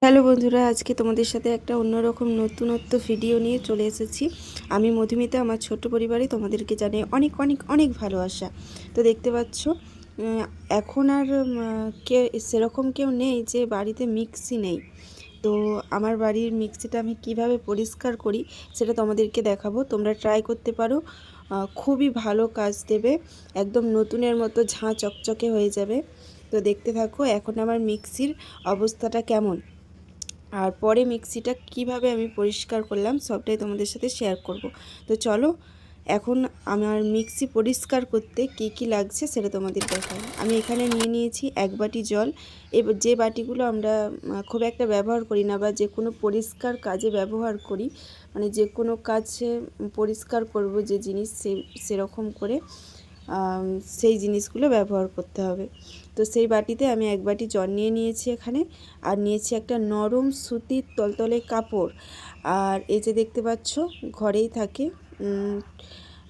Hello বন্ধুরা, আজকে তোমাদের সাথে একটা অন্যরকম নতুনত্ব ভিডিও নিয়ে চলে এসেছি। আমি মধুমিতা। আমার ছোট্ট পরিবারে তোমাদেরকে জানাই অনেক অনেক অনেক ভালোবাসা। তো দেখতে পাচ্ছ, এখন আর কে সেরকম কেউ নেই যে বাড়িতে মিক্সি নেই। তো আমার বাড়ির মিক্সিটা আমি কিভাবে পরিষ্কার করি সেটা তোমাদেরকে দেখাবো। তোমরা ট্রাই করতে পারো, খুবই ভালো কাজ দেবে, একদম নতুনের মতো ঝাঁ চকচকে হয়ে যাবে। তো দেখতে থাকো এখন আমার মিক্সির অবস্থাটা কেমন, আর পরে মিক্সিটা কিভাবে আমি পরিষ্কার করলাম সবটাই তোমাদের সাথে শেয়ার করব। তো চলো, এখন আমার মিক্সি পরিষ্কার করতে কি কি লাগছে সেটা তোমাদের দেখাই। আমি এখানে নিয়ে নিয়েছি 1 বাটি জল। এবার যে বাটিগুলো আমরা খুব একটা ব্যবহার করি না, বা যে কোনো পরিষ্কার কাজে ব্যবহার করি, মানে যে কোনো কাজে পরিষ্কার করব যে জিনিস, সেরকম করে সেই জিনিসগুলো ব্যবহার করতে হবে। তো সেই বাটিতে আমি 1 বাটি জল নিয়ে নিয়েছি এখানে, আর নিয়েছি একটা নরম সুতির তলতলে কাপড়। আর এই যে দেখতে পাচ্ছ ঘরেই থাকে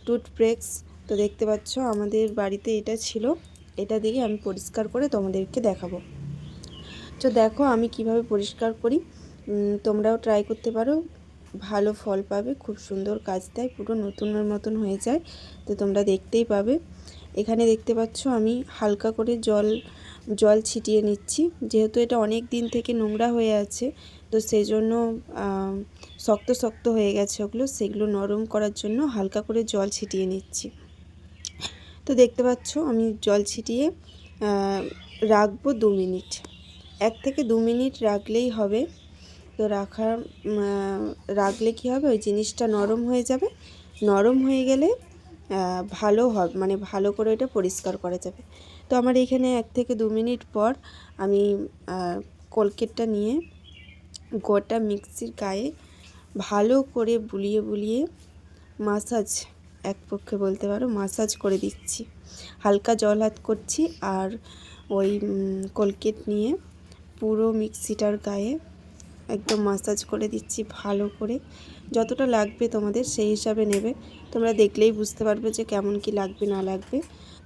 টুথব্রাশ। তো দেখতে পাচ্ছ আমাদের বাড়িতে এটা ছিল, এটা দিয়ে আমি পরিষ্কার করে তোমাদেরকে দেখাবো। তো দেখো আমি কিভাবে পরিষ্কার করি, তোমরাও ট্রাই করতে পারো, ভালো ফল পাবে, খুব সুন্দর কাজ দেয়, পুরো নতুনের মতন হয়ে যায়। তো তোমরা দেখতেই পাবে। এখানে দেখতে পাচ্ছ আমি হালকা করে জল ছিটিয়ে নিচ্ছি, যেহেতু এটা অনেক দিন থেকে নোংরা হয়ে আছে। তো সেই জন্য শক্ত শক্ত হয়ে গেছে ওগুলো, সেগুলো নরম করার জন্য হালকা করে জল ছিটিয়ে নিচ্ছি। তো দেখতে পাচ্ছ আমি জল ছিটিয়ে রাখবো 2 মিনিট। 1 থেকে 2 মিনিট রাখলেই হবে। তো রাখলে কী হবে, ওই জিনিসটা নরম হয়ে যাবে। নরম হয়ে গেলে ভালো হবে, মানে ভালো করে এটা পরিষ্কার করা যাবে। তো আমার এখানে 1 থেকে 2 মিনিট পর আমি কলকেটটা নিয়ে গোটা মিক্সির গায়ে ভালো করে বুলিয়ে বুলিয়ে মাসাজ, এক পক্ষে বলতে পারো মাসাজ করে দিচ্ছি। হালকা জল হাত করছি, আর ওই কলকেট নিয়ে পুরো মিক্সিটার গায়ে একদম মাসাজ করে দিচ্ছি ভালো করে। যতটা লাগবে তোমাদের সেই হিসাবে নেবে, তোমরা দেখলেই বুঝতে পারবে যে কেমন কি লাগবে না লাগবে।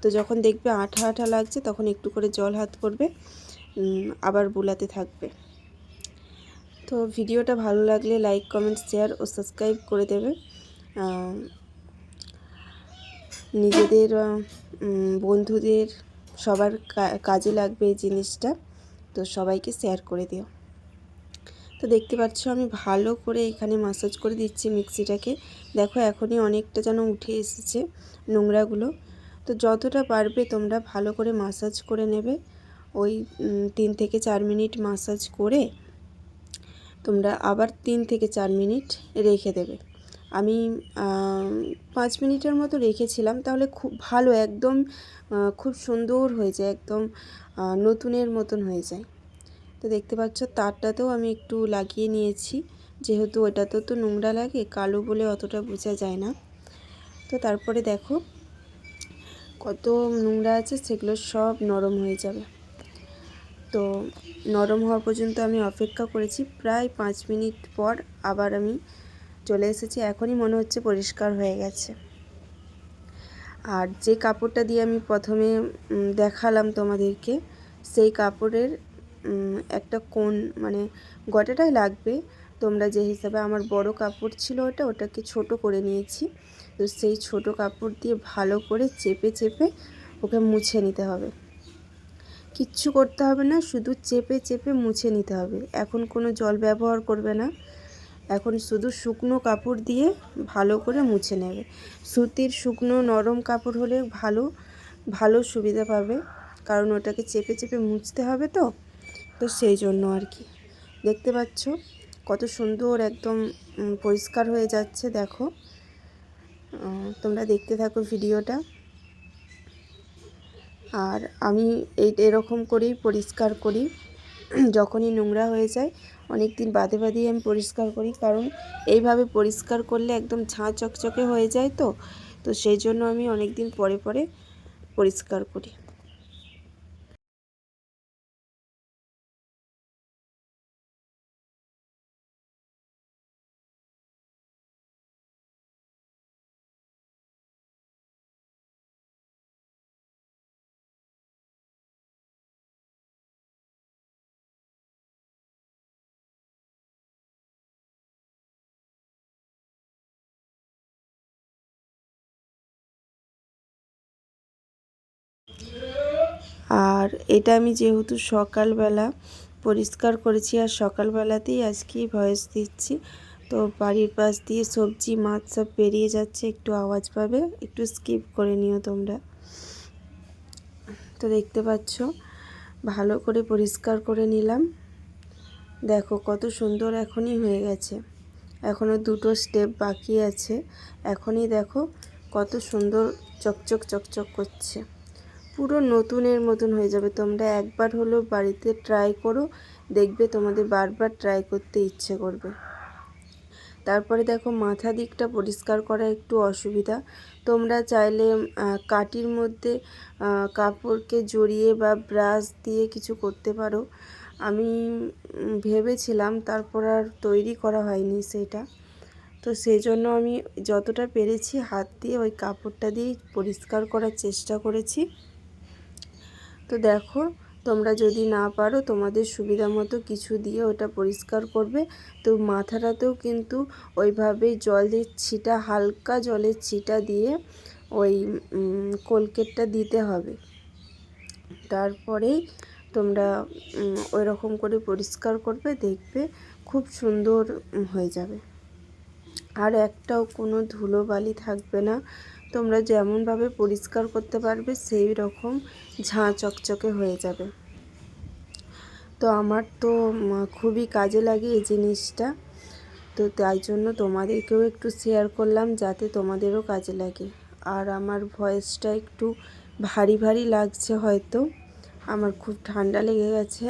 তো যখন দেখবে আঠা আঠা লাগছে তখন একটু করে জল হাত করবে, আবার বুলাতে থাকবে। তো ভিডিওটা ভালো লাগলে লাইক, কমেন্ট, শেয়ার ও সাবস্ক্রাইব করে দেবে। নিজেদের বন্ধুদের সবার কাজে লাগবে এই জিনিসটা, তো সবাইকে শেয়ার করে দিও। তো দেখতে পাচ্ছ আমি ভালো করে এখানে মাসাজ করে দিচ্ছি মিক্সিটাকে। দেখো এখনই অনেকটা যেন উঠে এসেছে নোংরাগুলো। তো যতটা পারবে তোমরা ভালো করে মাসাজ করে নেবে। ওই 3 থেকে 4 মিনিট মাসাজ করে তোমরা আবার 3 থেকে 4 মিনিট রেখে দেবে। আমি 5 মিনিটের মতো রেখেছিলাম, তাহলে খুব ভালো, একদম খুব সুন্দর হয়ে যায়, একদম নতুনের মতন হয়ে যায়। তো দেখতে পাচ্ছ তারটাতেও আমি একটু লাগিয়ে নিয়েছি, যেহেতু ওটাতেও তো নোংরা লাগে, কালো বলে অতটা বোঝা যায় না। তো তারপরে দেখো কত নোংরা আছে, সেগুলো সব নরম হয়ে যাবে। তো নরম হওয়া পর্যন্ত আমি অপেক্ষা করেছি, প্রায় 5 মিনিট পর আবার আমি চলে এসেছি। এখনই মনে হচ্ছে পরিষ্কার হয়ে গেছে। আর যে কাপড়টা দিয়ে আমি প্রথমে দেখালাম তোমাদেরকে, সেই কাপড়ের একটা কোণ, মানে গোটাটাই লাগবে। তোমরা যে হিসাবে, আমার বড় কাপড় ছিল ওটাকে ছোট করে নিয়েছি। তো সেই ছোট কাপড় দিয়ে ভালো করে চেপে চেপে ওকে মুছে নিতে হবে। কিচ্ছু করতে হবে না, শুধু চেপে চেপে মুছে নিতে হবে। এখন কোনো জল ব্যবহার করবে না, এখন শুধু শুকনো কাপড় দিয়ে ভালো করে মুছে নেবে। সুতির শুকনো নরম কাপড় হলে ভালো সুবিধা পাবে, কারণ ওটাকে চেপে চেপে মুছতে হবে। তো সেই জন্য আর কি। দেখতে পাচ্ছ কত সুন্দর একদম পরিষ্কার হয়ে যাচ্ছে। দেখো তোমরা দেখতে থাকো ভিডিওটা। আর আমি এরকম করেই পরিষ্কার করি। যখনই নোংরা হয়ে যায় অনেক দিন বাদে বাদেই আমি পরিষ্কার করি, কারণ এইভাবে পরিষ্কার করলে একদম ঝাঁ চকচকে হয়ে যায়। তো সেই জন্য আমি অনেক দিন পরে পরে পরিষ্কার করি। আর এটা আমি যেহেতু সকালবেলা পরিষ্কার করেছি আর সকালবেলাতেই আজকে ভয়েস দিচ্ছি, তো বাড়ির পাশ দিয়ে সবজি মাছ সব পেরিয়ে যাচ্ছে, একটু আওয়াজ পাবে, একটু স্কিপ করে নিও তোমরা। তো দেখতে পাচ্ছ ভালো করে পরিষ্কার করে নিলাম। দেখো কত সুন্দর এখনই হয়ে গেছে, এখনও দুটো স্টেপ বাকি আছে। এখনই দেখো কত সুন্দর চকচক চকচক করছে, পুরো নতুনের মতন হয়ে যাবে। তোমরা একবার হলো বাড়িতে ট্রাই করো, দেখবে তোমাদের বারবার ট্রাই করতে ইচ্ছে করবে। তারপরে দেখো মাথা দিকটা পরিষ্কার করা একটু অসুবিধা, তোমরা চাইলে কাঠির মধ্যে কাপড়কে জড়িয়ে বা ব্রাশ দিয়ে কিছু করতে পারো। আমি ভেবেছিলাম, তারপর আর তৈরি করা হয়নি সেটা, তো সেই জন্য আমি যতটা পেরেছি হাত দিয়ে ওই কাপড়টা দিয়েই পরিষ্কার করার চেষ্টা করেছি। তো দেখো তোমরা যদি না পারো তোমাদের সুবিধা মতো কিছু দিয়ে ওটা পরিষ্কার করবে। তো মাথাটাতেও কিন্তু ওইভাবেই জলের ছিটা, হালকা জলের ছিটা দিয়ে ওই কোলগেটটা দিতে হবে। তারপরেই তোমরা ওই রকম করে পরিষ্কার করবে, দেখবে খুব সুন্দর হয়ে যাবে। আর একটাও কোনো ধুলোবালি থাকবে না, তোমরা যেমনভাবে পরিষ্কার করতে পারবে সেই রকম ঝাঁ চকচকে হয়ে যাবে। তো আমার তো খুবই কাজে লাগে এই জিনিসটা, তো তাই জন্য তোমাদেরকেও একটু শেয়ার করলাম যাতে তোমাদেরও কাজে লাগে। আর আমার ভয়েসটা একটু ভারী ভারী লাগছে, হয়তো আমার খুব ঠান্ডা লেগে গেছে,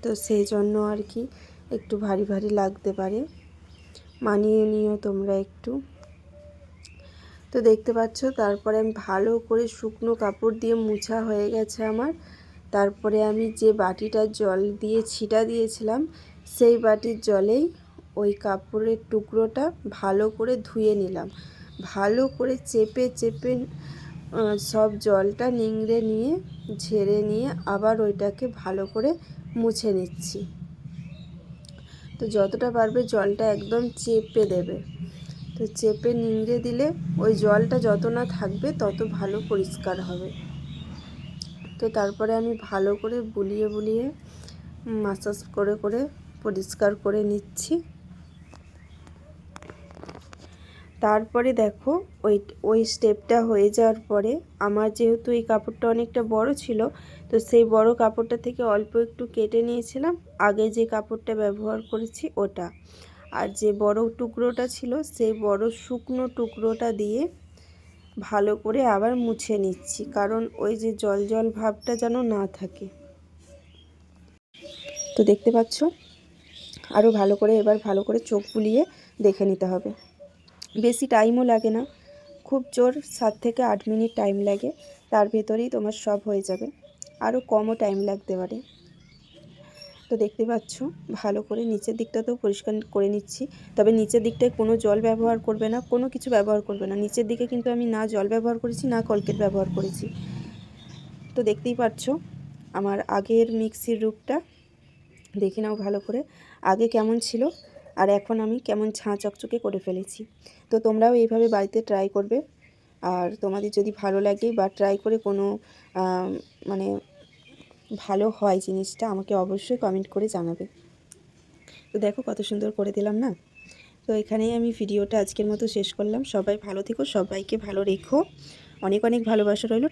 তো সেই জন্য আর কি একটু ভারী ভারী লাগতে পারে, মানিয়ে নিও তোমরা একটু। তো দেখতে পাচ্ছ তারপরে আমি ভালো করে শুকনো কাপড় দিয়ে মুছা হয়ে গেছে আমার। তারপরে আমি যে বাটিটার জল দিয়ে ছিটা দিয়েছিলাম সেই বাটির জলেই ওই কাপড়ের টুকরোটা ভালো করে ধুয়ে নিলাম, ভালো করে চেপে চেপে সব জলটা নিংড়ে নিয়ে ঝেড়ে নিয়ে আবার ওইটাকে ভালো করে মুছে নিচ্ছি। তো যতটা পারবে জলটা একদম চেপে দেবে, তো চেপে নিংড়ে দিলে ওই জলটা যত না থাকবে তত ভালো পরিষ্কার হবে। তো তারপরে আমি ভালো করে বুলিয়ে বুলিয়ে মাসাজ করে করে পরিষ্কার করে নিচ্ছি। তারপরে দেখো ওই স্টেপটা হয়ে যাওয়ার পরে আমার যেহেতু এই কাপড়টা অনেকটা বড় ছিল, তো সেই বড় কাপড়টা থেকে অল্প একটু কেটে নিয়েছিলাম, আগে যে কাপড়টা ব্যবহার করেছি ওটা, আর যে বড় টুকরোটা ছিল সেই বড় শুকনো টুকরোটা দিয়ে ভালো করে আবার মুছে নিচ্ছি, কারণ ওই যে জল জল ভাবটা যেন না থাকে। তো দেখতে পাচ্ছ আরও ভালো করে এবার ভালো করে চোখ বুলিয়ে দেখে নিতে হবে। বেশি টাইমও লাগে না, খুব জোর 7 থেকে 8 মিনিট টাইম লাগে, তার ভেতরেই তোমার সব হয়ে যাবে, আরও কমও টাইম লাগতে পারে। তো দেখতে পাচ্ছ ভালো করে নিচের দিকটাতেও পরিষ্কার করে নিচ্ছি, তবে নিচের দিকটায় কোনো জল ব্যবহার করবে না, কোনো কিছু ব্যবহার করবে না। নিচের দিকে কিন্তু আমি না জল ব্যবহার করেছি না কলগেট ব্যবহার করেছি। তো দেখতেই পাচ্ছ আমার আগের মিক্সির রূপটা, দেখে নাও ভালো করে আগে কেমন ছিল আর এখন আমি কেমন ঝাঁ চকচকে করে ফেলেছি। তো তোমরাও এইভাবে বাড়িতে ট্রাই করবে, আর তোমাদের যদি ভালো লাগে বা ট্রাই করে কোনো মানে ভালো হয় জিনিসটা আমাকে অবশ্যই কমেন্ট করে জানাবে। তো দেখো কত সুন্দর করে দিলাম না। তো এখানেই আমি ভিডিওটা আজকের মতো শেষ করলাম। সবাই ভালো থেকো, সবাইকে ভালো রেখো, অনেক অনেক ভালোবাসা রইল।